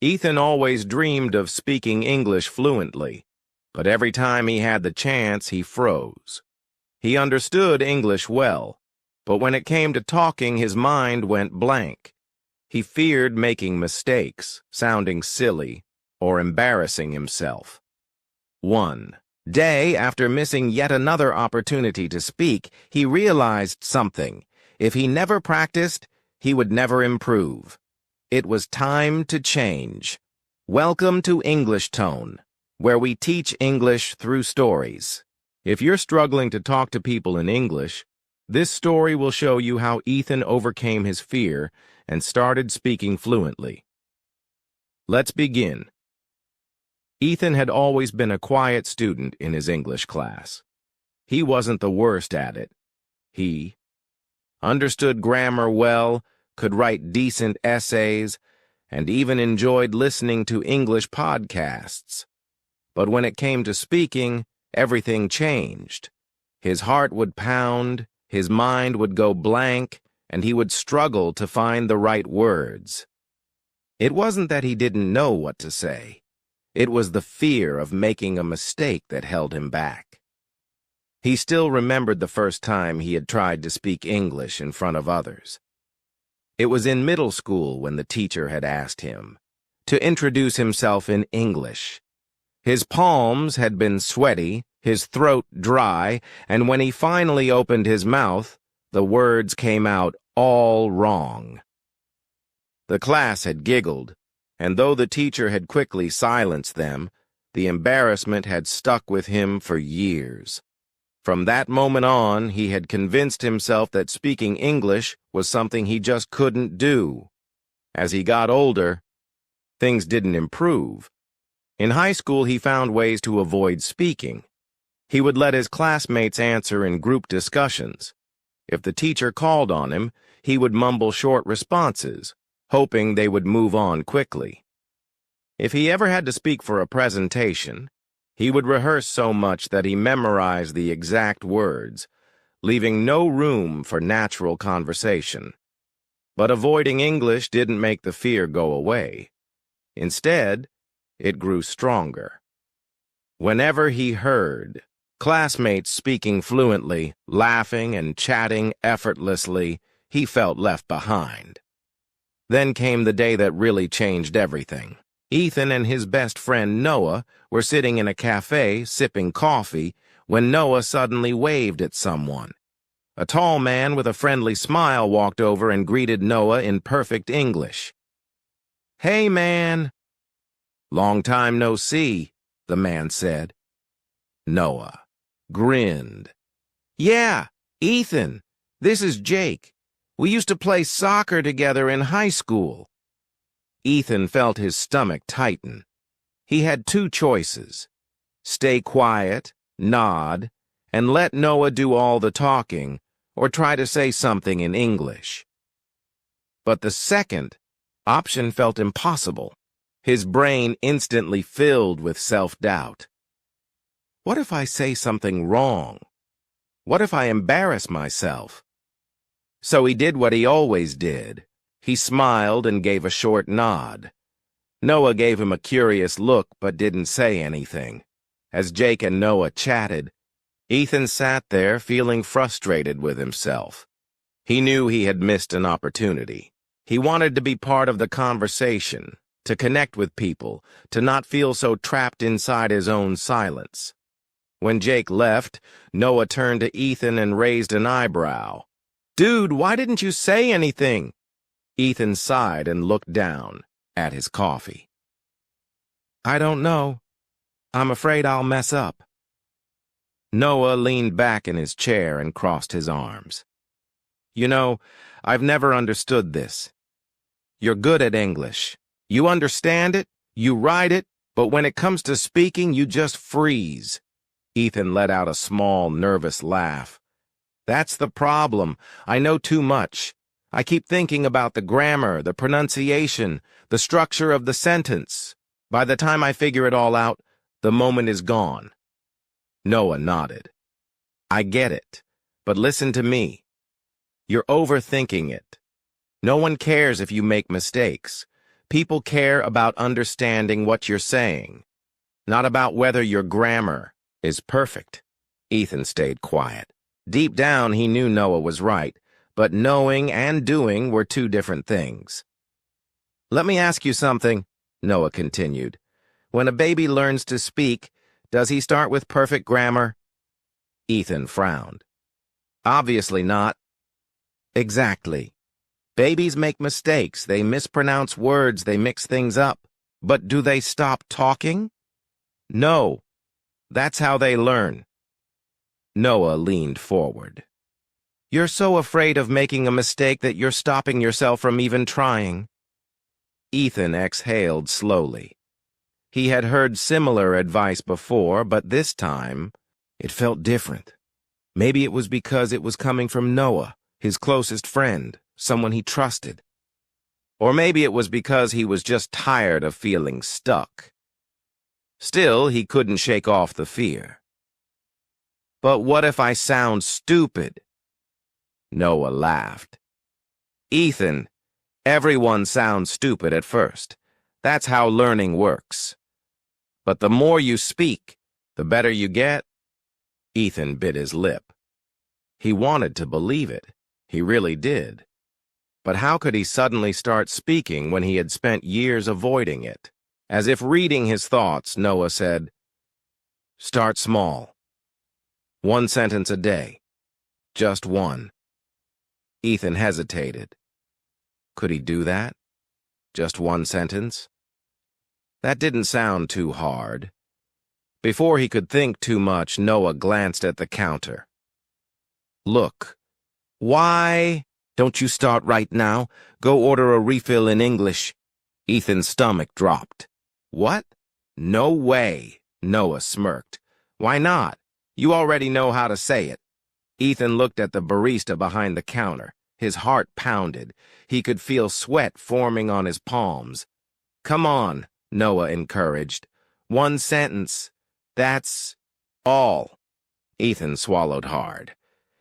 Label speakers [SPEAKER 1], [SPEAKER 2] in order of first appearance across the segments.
[SPEAKER 1] Ethan always dreamed of speaking English fluently, but every time he had the chance, he froze. He understood English well, but when it came to talking, his mind went blank. He feared making mistakes, sounding silly, or embarrassing himself. One day, after missing yet another opportunity to speak, he realized something. If he never practiced, he would never improve. It was time to change. Welcome to English Tone, where we teach English through stories. If you're struggling to talk to people in English, this story will show you how Ethan overcame his fear and started speaking fluently. Let's begin. Ethan had always been a quiet student in his English class. He wasn't the worst at it. He understood grammar well, could write decent essays, and even enjoyed listening to English podcasts. But when it came to speaking, everything changed. His heart would pound, his mind would go blank, and he would struggle to find the right words. It wasn't that he didn't know what to say. It was the fear of making a mistake that held him back. He still remembered the first time he had tried to speak English in front of others. It was in middle school when the teacher had asked him to introduce himself in English. His palms had been sweaty, his throat dry, and when he finally opened his mouth, the words came out all wrong. The class had giggled, and though the teacher had quickly silenced them, the embarrassment had stuck with him for years. From that moment on, he had convinced himself that speaking English was something he just couldn't do. As he got older, things didn't improve. In high school, he found ways to avoid speaking. He would let his classmates answer in group discussions. If the teacher called on him, he would mumble short responses, hoping they would move on quickly. If he ever had to speak for a presentation, he would rehearse so much that he memorized the exact words, leaving no room for natural conversation. But avoiding English didn't make the fear go away. Instead, it grew stronger. Whenever he heard classmates speaking fluently, laughing and chatting effortlessly, he felt left behind. Then came the day that really changed everything. Ethan and his best friend Noah were sitting in a cafe sipping coffee when Noah suddenly waved at someone. A tall man with a friendly smile walked over and greeted Noah in perfect English. "Hey, man." "Long time no see," the man said. Noah grinned. "Yeah, Ethan, this is Jake. We used to play soccer together in high school." Ethan felt his stomach tighten. He had two choices: stay quiet, nod, and let Noah do all the talking, or try to say something in English. But the second option felt impossible. His brain instantly filled with self-doubt. What if I say something wrong? What if I embarrass myself? So he did what he always did. He smiled and gave a short nod. Noah gave him a curious look but didn't say anything. As Jake and Noah chatted, Ethan sat there feeling frustrated with himself. He knew he had missed an opportunity. He wanted to be part of the conversation, to connect with people, to not feel so trapped inside his own silence. When Jake left, Noah turned to Ethan and raised an eyebrow. "Dude, why didn't you say anything?" Ethan sighed and looked down at his coffee. "I don't know. I'm afraid I'll mess up." Noah leaned back in his chair and crossed his arms. "You know, I've never understood this. You're good at English. You understand it, you write it, but when it comes to speaking, you just freeze." Ethan let out a small, nervous laugh. "That's the problem. I know too much. I keep thinking about the grammar, the pronunciation, the structure of the sentence. By the time I figure it all out, the moment is gone." Noah nodded. "I get it, but listen to me. You're overthinking it. No one cares if you make mistakes. People care about understanding what you're saying, not about whether your grammar is perfect. Ethan stayed quiet. Deep down, he knew Noah was right, but knowing and doing were two different things. "Let me ask you something," Noah continued. "When a baby learns to speak, does he start with perfect grammar?" Ethan frowned. "Obviously not." "Exactly. Babies make mistakes, they mispronounce words, they mix things up. But do they stop talking? No. That's how they learn." Noah leaned forward. "You're so afraid of making a mistake that you're stopping yourself from even trying." Ethan exhaled slowly. He had heard similar advice before, but this time it felt different. Maybe it was because it was coming from Noah, his closest friend, someone he trusted. Or maybe it was because he was just tired of feeling stuck. Still, he couldn't shake off the fear. "But what if I sound stupid?" Noah laughed. "Ethan, everyone sounds stupid at first. That's how learning works. But the more you speak, the better you get." Ethan bit his lip. He wanted to believe it. He really did. But how could he suddenly start speaking when he had spent years avoiding it? As if reading his thoughts, Noah said, "Start small. 1 sentence a day. Just one." Ethan hesitated. Could he do that? Just 1 sentence? That didn't sound too hard. Before he could think too much, Noah glanced at the counter. "Look, why don't you start right now? Go order a refill in English." Ethan's stomach dropped. "What? No way," Noah smirked. "Why not? You already know how to say it." Ethan looked at the barista behind the counter. His heart pounded. He could feel sweat forming on his palms. "Come on," Noah encouraged. 1 sentence. That's all." Ethan swallowed hard.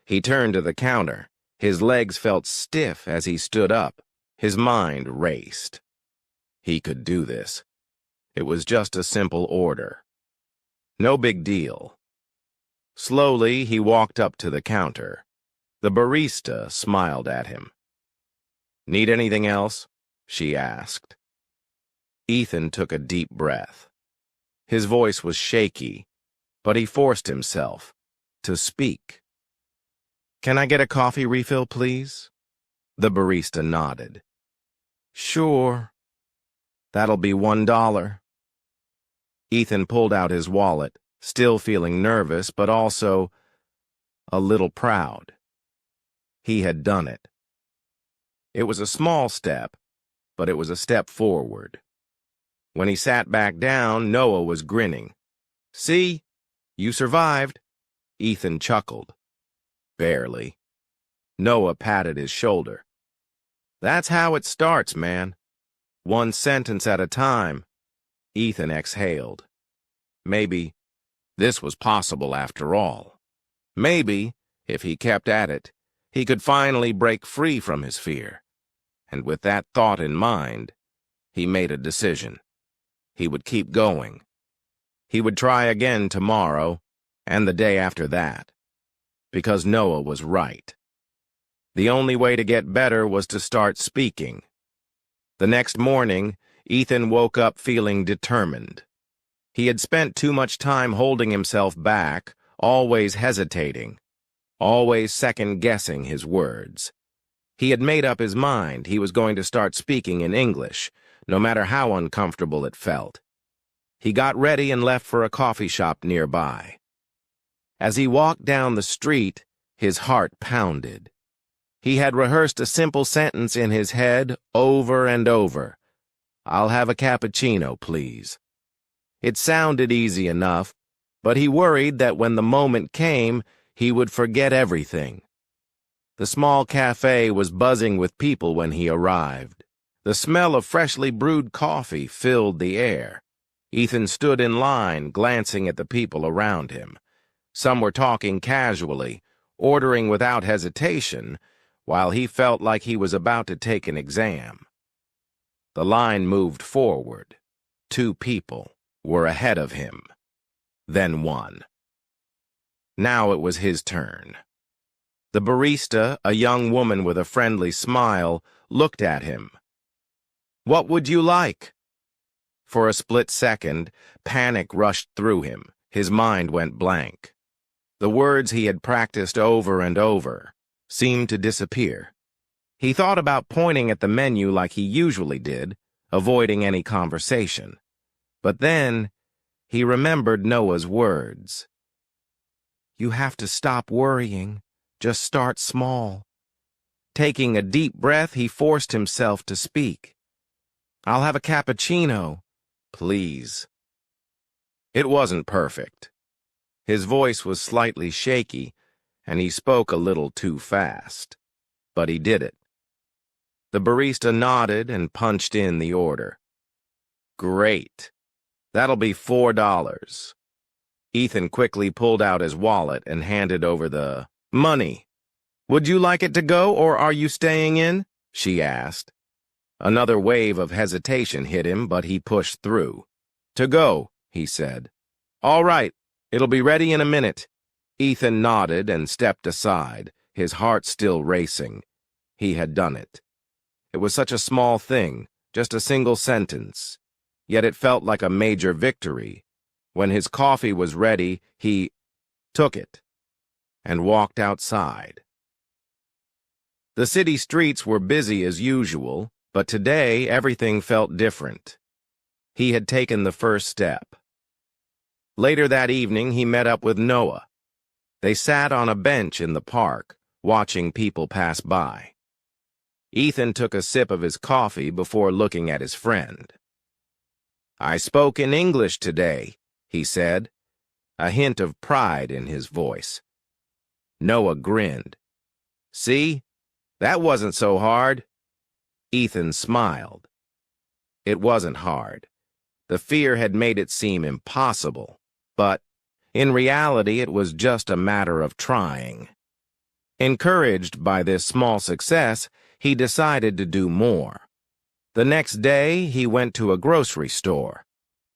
[SPEAKER 1] He turned to the counter. His legs felt stiff as he stood up. His mind raced. He could do this. It was just a simple order. No big deal. Slowly, he walked up to the counter. The barista smiled at him. "Need anything else?" she asked. Ethan took a deep breath. His voice was shaky, but he forced himself to speak. "Can I get a coffee refill, please?" The barista nodded. "Sure. That'll be $1. Ethan pulled out his wallet, still feeling nervous, but also a little proud. He had done it. It was a small step, but it was a step forward. When he sat back down, Noah was grinning. "See? You survived." Ethan chuckled. "Barely." Noah patted his shoulder. "That's how it starts, man. 1 sentence at a time." Ethan exhaled. Maybe this was possible after all. Maybe, if he kept at it, he could finally break free from his fear. And with that thought in mind, he made a decision. He would keep going. He would try again tomorrow, and the day after that. Because Noah was right. The only way to get better was to start speaking. The next morning, Ethan woke up feeling determined. He had spent too much time holding himself back, always hesitating, always second-guessing his words. He had made up his mind he was going to start speaking in English, no matter how uncomfortable it felt. He got ready and left for a coffee shop nearby. As he walked down the street, his heart pounded. He had rehearsed a simple sentence in his head over and over. "I'll have a cappuccino, please." It sounded easy enough, but he worried that when the moment came, he would forget everything. The small cafe was buzzing with people when he arrived. The smell of freshly brewed coffee filled the air. Ethan stood in line, glancing at the people around him. Some were talking casually, ordering without hesitation, while he felt like he was about to take an exam. The line moved forward. 2 people were ahead of him, then 1. Now it was his turn. The barista, a young woman with a friendly smile, looked at him. "What would you like?" For a split second, panic rushed through him. His mind went blank. The words he had practiced over and over seemed to disappear. He thought about pointing at the menu like he usually did, avoiding any conversation. But then he remembered Noah's words. "You have to stop worrying. Just start small." Taking a deep breath, he forced himself to speak. "I'll have a cappuccino, please." It wasn't perfect. His voice was slightly shaky, and he spoke a little too fast. But he did it. The barista nodded and punched in the order. "Great. That'll be $4. Ethan quickly pulled out his wallet and handed over the money. "Would you like it to go, or are you staying in?" she asked. Another wave of hesitation hit him, but he pushed through. "To go," he said. "All right, it'll be ready in a minute." Ethan nodded and stepped aside, his heart still racing. He had done it. It was such a small thing, just a single sentence. Yet it felt like a major victory. When his coffee was ready, he took it and walked outside. The city streets were busy as usual, but today everything felt different. He had taken the first step. Later that evening, he met up with Noah. They sat on a bench in the park, watching people pass by. Ethan took a sip of his coffee before looking at his friend. "I spoke in English today," he said, a hint of pride in his voice. Noah grinned. "See? That wasn't so hard." Ethan smiled. It wasn't hard. The fear had made it seem impossible, but in reality it was just a matter of trying. Encouraged by this small success, he decided to do more. The next day, he went to a grocery store.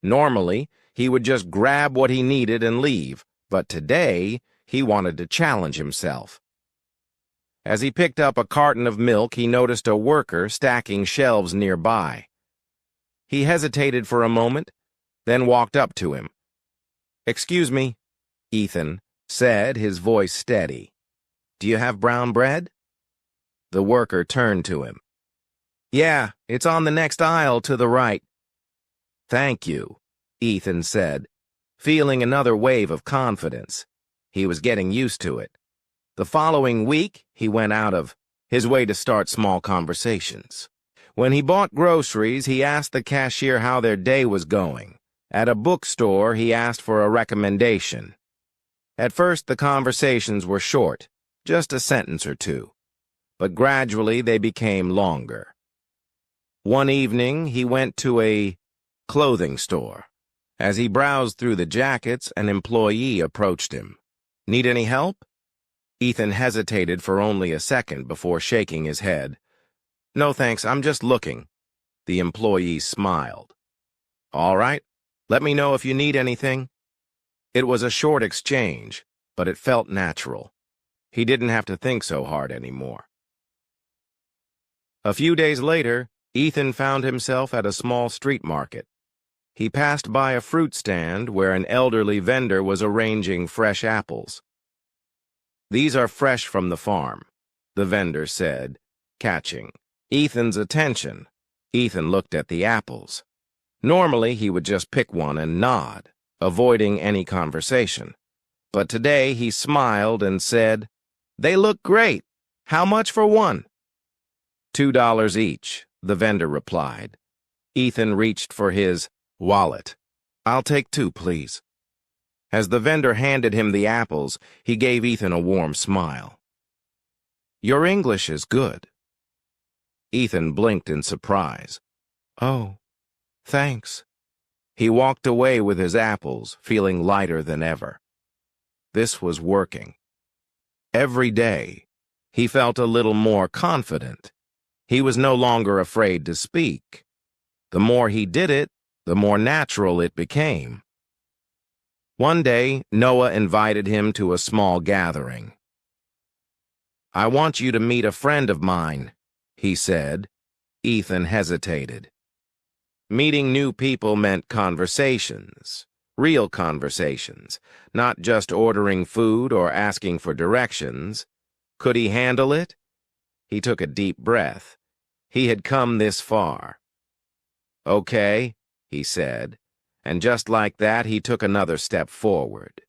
[SPEAKER 1] Normally, he would just grab what he needed and leave, but today, he wanted to challenge himself. As he picked up a carton of milk, he noticed a worker stacking shelves nearby. He hesitated for a moment, then walked up to him. "Excuse me," Ethan said, his voice steady. "Do you have brown bread?" The worker turned to him. "Yeah, it's on the next aisle to the right." "Thank you," Ethan said, feeling another wave of confidence. He was getting used to it. The following week, he went out of his way to start small conversations. When he bought groceries, he asked the cashier how their day was going. At a bookstore, he asked for a recommendation. At first, the conversations were short, just a sentence or two. But gradually, they became longer. One evening, he went to a clothing store. As he browsed through the jackets, an employee approached him. "Need any help?" Ethan hesitated for only a second before shaking his head. "No thanks, I'm just looking." The employee smiled. "All right, let me know if you need anything." It was a short exchange, but it felt natural. He didn't have to think so hard anymore. A few days later, Ethan found himself at a small street market. He passed by a fruit stand where an elderly vendor was arranging fresh apples. "These are fresh from the farm," the vendor said, catching Ethan's attention. Ethan looked at the apples. Normally, he would just pick one and nod, avoiding any conversation. But today, he smiled and said, "They look great. How much for one?" $2 each, the vendor replied. Ethan reached for his wallet. "I'll take 2, please." As the vendor handed him the apples, he gave Ethan a warm smile. "Your English is good." Ethan blinked in surprise. "Oh, thanks." He walked away with his apples, feeling lighter than ever. This was working. Every day, he felt a little more confident. He was no longer afraid to speak. The more he did it, the more natural it became. One day, Noah invited him to a small gathering. "I want you to meet a friend of mine," he said. Ethan hesitated. Meeting new people meant conversations, real conversations, not just ordering food or asking for directions. Could he handle it? He took a deep breath. He had come this far. "Okay," he said, and just like that he took another step forward.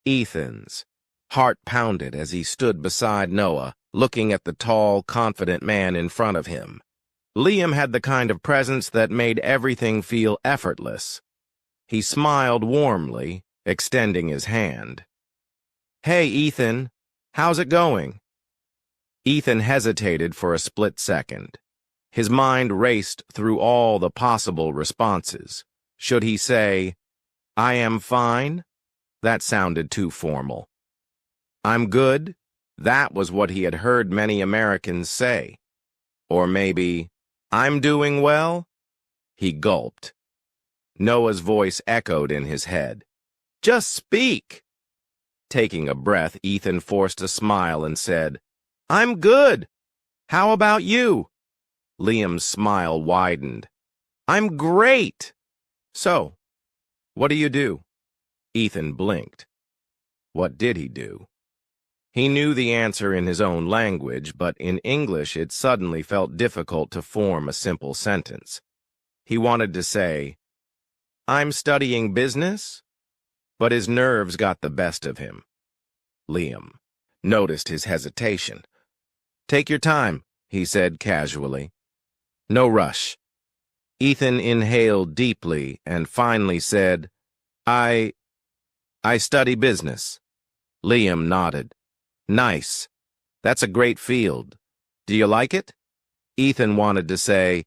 [SPEAKER 1] Ethan's heart pounded as he stood beside Noah, looking at the tall, confident man in front of him. Liam had the kind of presence that made everything feel effortless. He smiled warmly, extending his hand. "Hey, Ethan, how's it going?" Ethan hesitated for a split second. His mind raced through all the possible responses. Should he say, "I am fine"? That sounded too formal. "I'm good"? That was what he had heard many Americans say. Or maybe, "I'm doing well"? He gulped. Noah's voice echoed in his head. "Just speak." Taking a breath, Ethan forced a smile and said, "I'm good. How about you?" Liam's smile widened. "I'm great." "So, what do you do?" Ethan blinked. What did he do? He knew the answer in his own language, but in English it suddenly felt difficult to form a simple sentence. He wanted to say, "I'm studying business," but his nerves got the best of him. Liam noticed his hesitation. "Take your time," he said casually. "No rush." Ethan inhaled deeply and finally said, I study business." Liam nodded. "Nice. That's a great field. Do you like it?" Ethan wanted to say,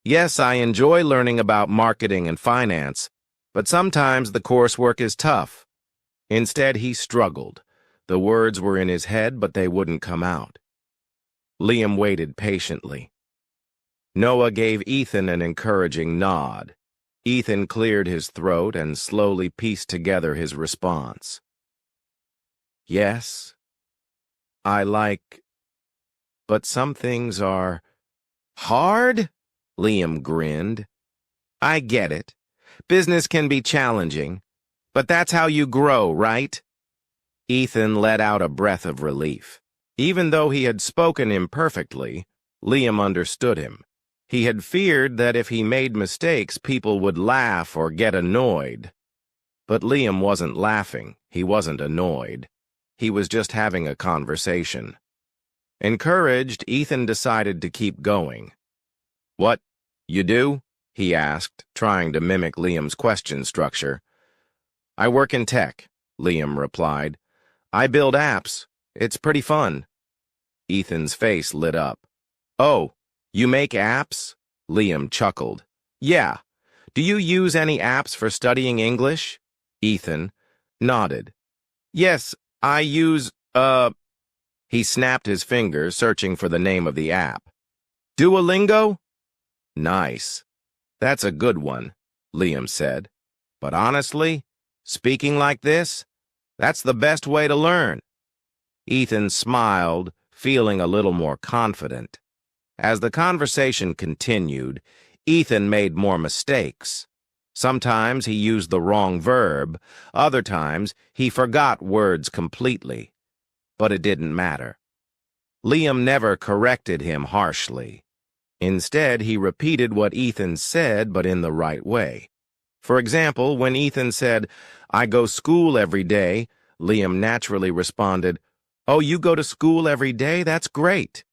[SPEAKER 1] "Yes, I enjoy learning about marketing and finance, but sometimes the coursework is tough." Instead, he struggled. The words were in his head, but they wouldn't come out. Liam waited patiently. Noah gave Ethan an encouraging nod. Ethan cleared his throat and slowly pieced together his response. "Yes, I like, but some things are hard?" Liam grinned. "I get it. Business can be challenging, but that's how you grow, right?" Ethan let out a breath of relief. Even though he had spoken imperfectly, Liam understood him. He had feared that if he made mistakes, people would laugh or get annoyed. But Liam wasn't laughing. He wasn't annoyed. He was just having a conversation. Encouraged, Ethan decided to keep going. "What you do?" he asked, trying to mimic Liam's question structure. "I work in tech," Liam replied. "I build apps. It's pretty fun." Ethan's face lit up. "Oh, you make apps?" Liam chuckled. "Yeah. Do you use any apps for studying English?" Ethan nodded. "Yes, I use, He snapped his fingers, searching for the name of the app. "Duolingo?" "Nice. That's a good one," Liam said. "But honestly, speaking like this, that's the best way to learn." Ethan smiled, feeling a little more confident. As the conversation continued, Ethan made more mistakes. Sometimes he used the wrong verb, other times he forgot words completely. But it didn't matter. Liam never corrected him harshly. Instead, he repeated what Ethan said, but in the right way. For example, when Ethan said, "I go school every day," Liam naturally responded, "Oh, you go to school every day? That's great."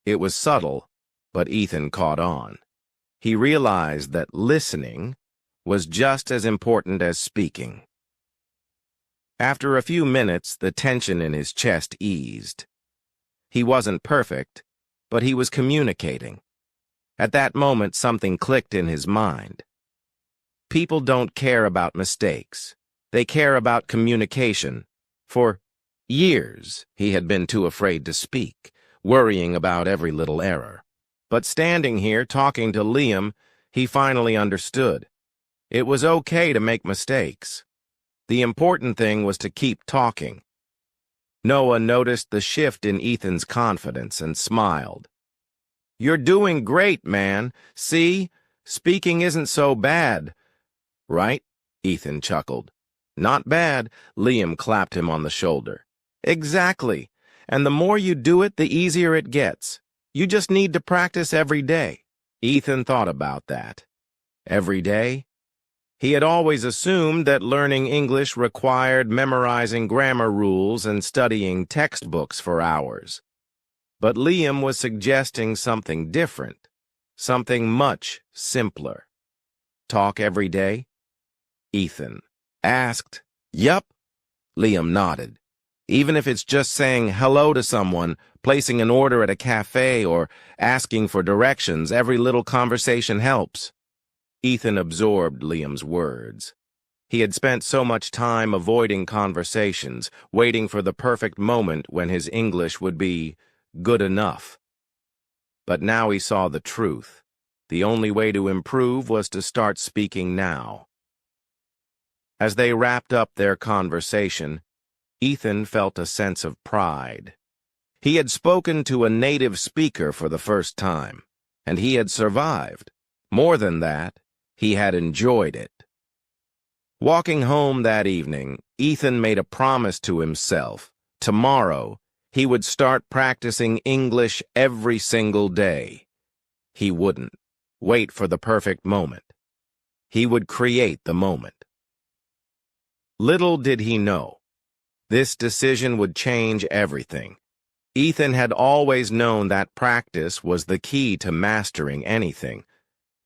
[SPEAKER 1] It was subtle, but Ethan caught on. He realized that listening was just as important as speaking. After a few minutes, the tension in his chest eased. He wasn't perfect, but he was communicating. At that moment, something clicked in his mind. People don't care about mistakes. They care about communication. For years, he had been too afraid to speak, worrying about every little error. But standing here talking to Liam, He finally understood. It was okay to make mistakes. The important thing was to keep talking. Noah noticed the shift in Ethan's confidence and smiled. "You're doing great, man. See? Speaking isn't so bad." "Right?" Ethan chuckled. "Not bad." Liam clapped him on the shoulder. "Exactly. And the more you do it, the easier it gets. You just need to practice every day." Ethan thought about that. Every day? He had always assumed that learning English required memorizing grammar rules and studying textbooks for hours. But Liam was suggesting something different, something much simpler. Talk every day? Ethan asked. "Yup." Liam nodded. "Even if it's just saying hello to someone, placing an order at a cafe, or asking for directions, every little conversation helps." Ethan absorbed Liam's words. He had spent so much time avoiding conversations, waiting for the perfect moment when his English would be good enough. But now he saw the truth. The only way to improve was to start speaking now. As they wrapped up their conversation, Ethan felt a sense of pride. He had spoken to a native speaker for the first time, and he had survived. More than that, he had enjoyed it. Walking home that evening, Ethan made a promise to himself. Tomorrow, he would start practicing English every single day. He wouldn't wait for the perfect moment. He would create the moment. Little did he know, this decision would change everything. Ethan had always known that practice was the key to mastering anything,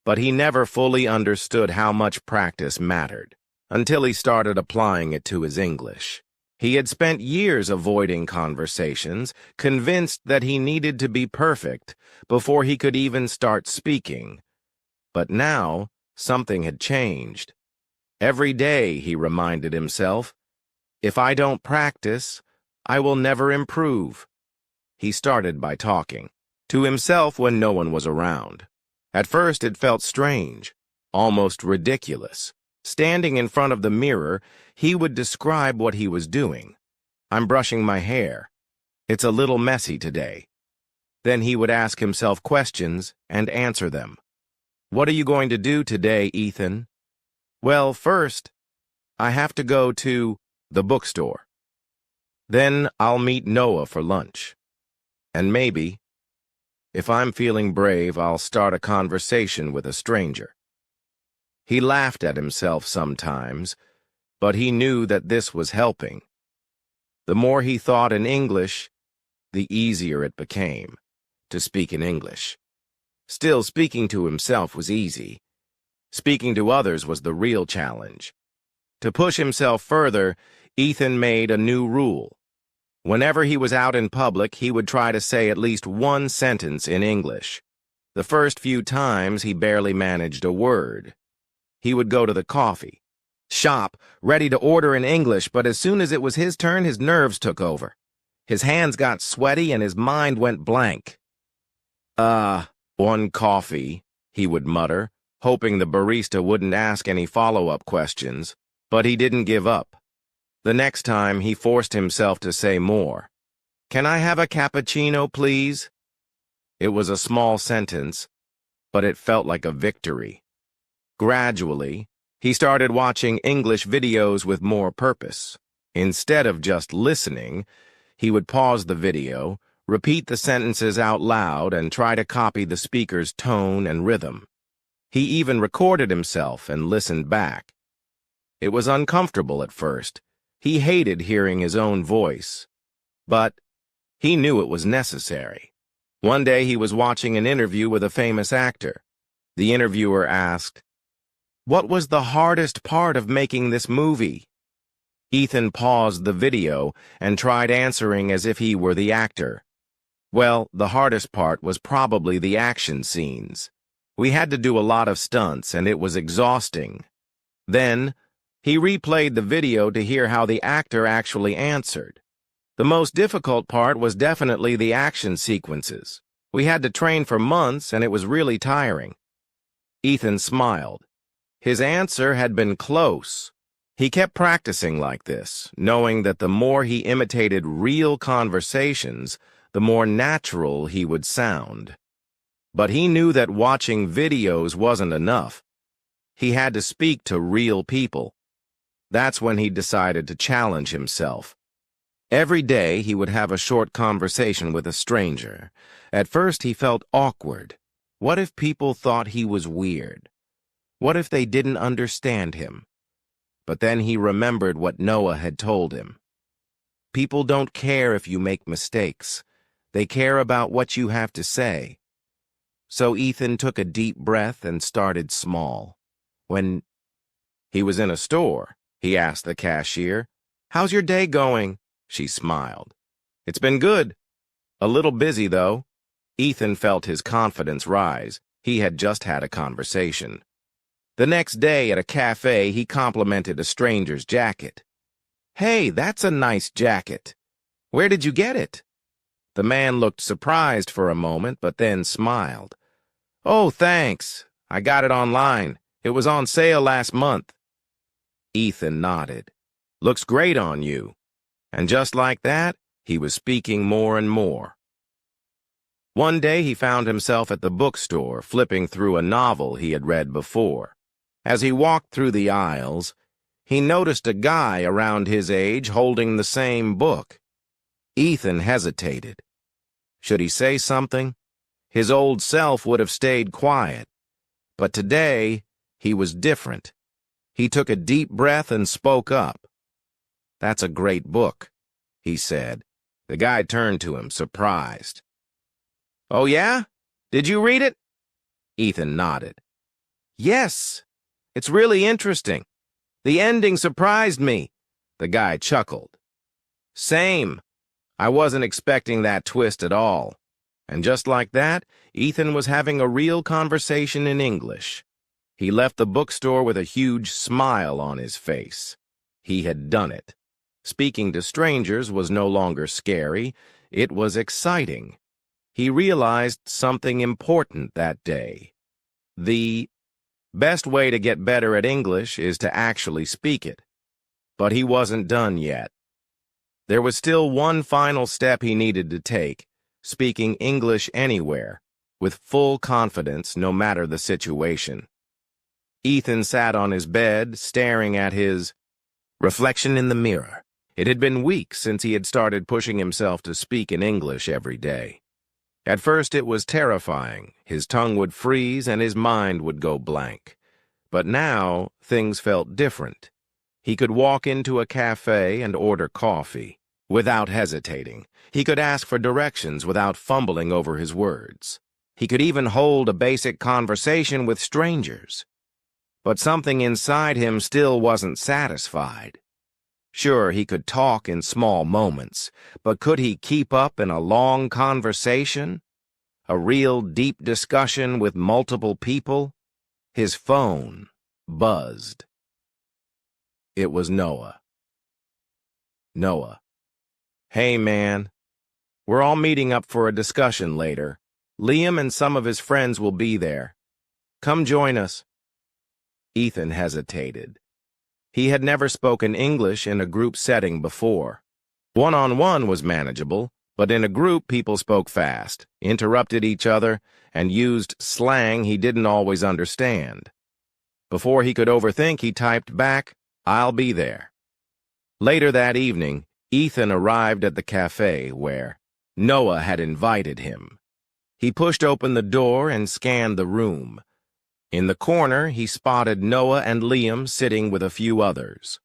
[SPEAKER 1] but he never fully understood how much practice mattered until he started applying it to his English. He had spent years avoiding conversations, convinced that he needed to be perfect before he could even start speaking. But now, something had changed. Every day, he reminded himself, if I don't practice, I will never improve. He started by talking to himself when no one was around. At first, it felt strange, almost ridiculous. Standing in front of the mirror, he would describe what he was doing. I'm brushing my hair. It's a little messy today. Then he would ask himself questions and answer them. What are you going to do today, Ethan? Well, first, I have to go to the bookstore. Then I'll meet Noah for lunch. And maybe, if I'm feeling brave, I'll start a conversation with a stranger. He laughed at himself sometimes, but he knew that this was helping. The more he thought in English, the easier it became to speak in English. Still, speaking to himself was easy. Speaking to others was the real challenge. To push himself further, Ethan made a new rule. Whenever he was out in public, he would try to say at least one sentence in English. The first few times, he barely managed a word. He would go to the coffee shop, ready to order in English, but as soon as it was his turn, his nerves took over. His hands got sweaty and his mind went blank. One coffee, he would mutter, hoping the barista wouldn't ask any follow-up questions, but he didn't give up. The next time, he forced himself to say more. Can I have a cappuccino, please? It was a small sentence, but it felt like a victory. Gradually, he started watching English videos with more purpose. Instead of just listening, he would pause the video, repeat the sentences out loud, and try to copy the speaker's tone and rhythm. He even recorded himself and listened back. It was uncomfortable at first. He hated hearing his own voice. But he knew it was necessary. One day he was watching an interview with a famous actor. The interviewer asked, "What was the hardest part of making this movie?" Ethan paused the video and tried answering as if he were the actor. Well, the hardest part was probably the action scenes. We had to do a lot of stunts, and it was exhausting. Then, he replayed the video to hear how the actor actually answered. The most difficult part was definitely the action sequences. We had to train for months, and it was really tiring. Ethan smiled. His answer had been close. He kept practicing like this, knowing that the more he imitated real conversations, the more natural he would sound. But he knew that watching videos wasn't enough. He had to speak to real people. That's when he decided to challenge himself. Every day he would have a short conversation with a stranger. At first he felt awkward. What if people thought he was weird? What if they didn't understand him? But then he remembered what Noah had told him. People don't care if you make mistakes. They care about what you have to say. So Ethan took a deep breath and started small. When he was in a store, he asked the cashier, "How's your day going?" She smiled. "It's been good. A little busy, though." Ethan felt his confidence rise. He had just had a conversation. The next day at a cafe, he complimented a stranger's jacket. "Hey, that's a nice jacket. Where did you get it?" The man looked surprised for a moment, but then smiled. "Oh, thanks. I got it online. It was on sale last month." Ethan nodded. "Looks great on you." And just like that, he was speaking more and more. One day he found himself at the bookstore flipping through a novel he had read before. As he walked through the aisles, he noticed a guy around his age holding the same book. Ethan hesitated. Should he say something? His old self would have stayed quiet. But today, he was different. He took a deep breath and spoke up. "That's a great book," he said. The guy turned to him, surprised. "Oh, yeah? Did you read it?" Ethan nodded. "Yes. It's really interesting. The ending surprised me." The guy chuckled. "Same. I wasn't expecting that twist at all." And just like that, Ethan was having a real conversation in English. He left the bookstore with a huge smile on his face. He had done it. Speaking to strangers was no longer scary. It was exciting. He realized something important that day. The best way to get better at English is to actually speak it. But he wasn't done yet. There was still one final step he needed to take, speaking English anywhere, with full confidence no matter the situation. Ethan sat on his bed, staring at his reflection in the mirror. It had been weeks since he had started pushing himself to speak in English every day. At first it was terrifying. His tongue would freeze and his mind would go blank. But now things felt different. He could walk into a cafe and order coffee without hesitating. He could ask for directions without fumbling over his words. He could even hold a basic conversation with strangers. But something inside him still wasn't satisfied. Sure, he could talk in small moments, but could he keep up in a long conversation? A real deep discussion with multiple people? His phone buzzed. It was Noah. Noah. "Hey, man. We're all meeting up for a discussion later. Liam and some of his friends will be there. Come join us." Ethan hesitated. He had never spoken English in a group setting before. One-on-one was manageable, but in a group people spoke fast, interrupted each other, and used slang he didn't always understand. Before he could overthink, he typed back, "I'll be there." Later that evening, Ethan arrived at the cafe where Noah had invited him. He pushed open the door and scanned the room. In the corner, he spotted Noah and Liam sitting with a few others.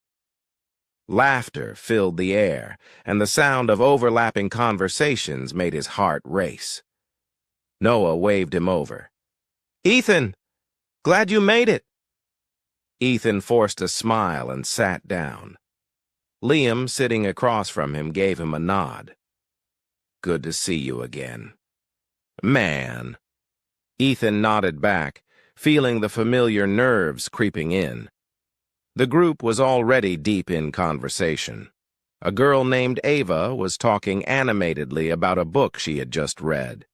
[SPEAKER 1] Laughter filled the air, and the sound of overlapping conversations made his heart race. Noah waved him over. "Ethan, glad you made it." Ethan forced a smile and sat down. Liam, sitting across from him, gave him a nod. "Good to see you again." "Man." Ethan nodded back, feeling the familiar nerves creeping in. The group was already deep in conversation. A girl named Ava was talking animatedly about a book she had just read.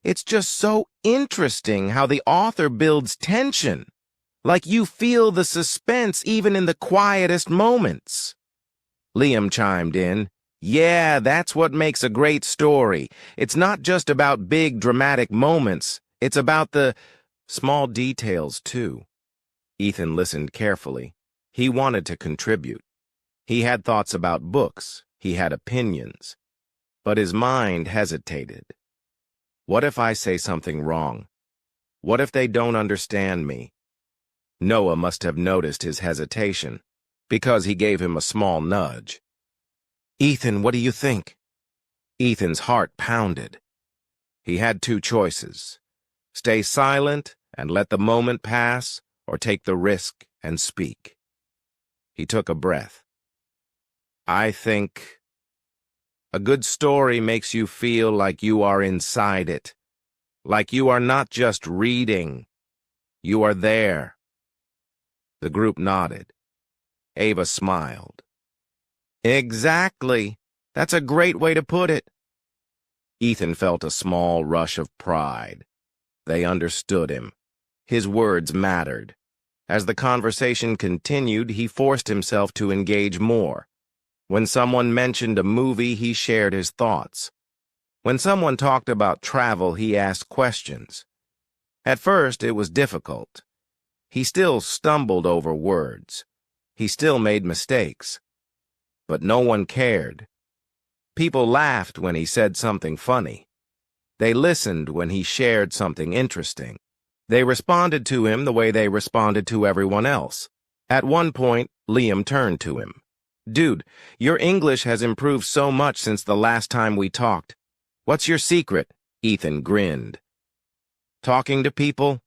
[SPEAKER 1] It's just so interesting how the author builds tension. Like you feel the suspense even in the quietest moments. Liam chimed in. Yeah, that's what makes a great story. It's not just about big dramatic moments. It's about the small details, too. Ethan listened carefully. He wanted to contribute. He had thoughts about books. He had opinions. But his mind hesitated. What if I say something wrong? What if they don't understand me? Noah must have noticed his hesitation, because he gave him a small nudge. Ethan, what do you think? Ethan's heart pounded. He had two choices. Stay silent and let the moment pass, or take the risk and speak. He took a breath. I think a good story makes you feel like you are inside it, like you are not just reading, you are there. The group nodded. Ava smiled. Exactly. That's a great way to put it. Ethan felt a small rush of pride. They understood him. His words mattered. As the conversation continued, he forced himself to engage more. When someone mentioned a movie, he shared his thoughts. When someone talked about travel, he asked questions. At first, it was difficult. He still stumbled over words. He still made mistakes. But no one cared. People laughed when he said something funny. They listened when he shared something interesting. They responded to him the way they responded to everyone else. At one point, Liam turned to him. Dude, your English has improved so much since the last time we talked. What's your secret? Ethan grinned. Talking to people?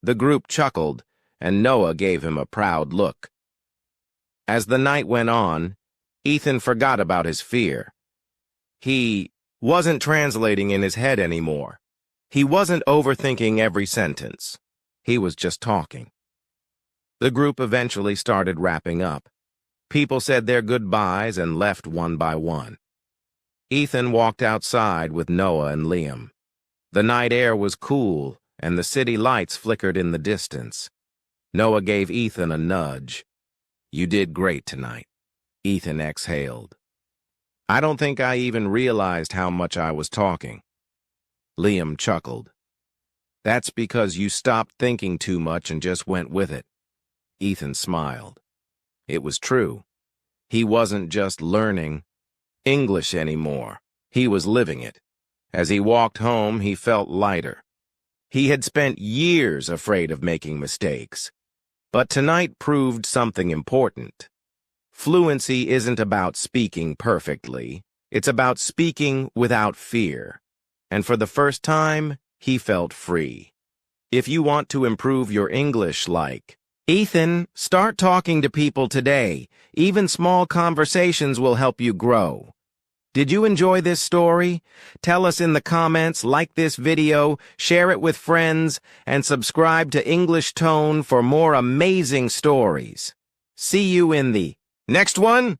[SPEAKER 1] The group chuckled, and Noah gave him a proud look. As the night went on, Ethan forgot about his fear. He wasn't translating in his head anymore. He wasn't overthinking every sentence. He was just talking. The group eventually started wrapping up. People said their goodbyes and left one by one. Ethan walked outside with Noah and Liam. The night air was cool, and the city lights flickered in the distance. Noah gave Ethan a nudge. You did great tonight. Ethan exhaled. I don't think I even realized how much I was talking. Liam chuckled. That's because you stopped thinking too much and just went with it. Ethan smiled. It was true. He wasn't just learning English anymore. He was living it. As he walked home, he felt lighter. He had spent years afraid of making mistakes. But tonight proved something important. Fluency isn't about speaking perfectly. It's about speaking without fear. And for the first time, he felt free. If you want to improve your English like Ethan, start talking to people today. Even small conversations will help you grow. Did you enjoy this story? Tell us in the comments, like this video, share it with friends, and subscribe to English Tone for more amazing stories. See you in the next one.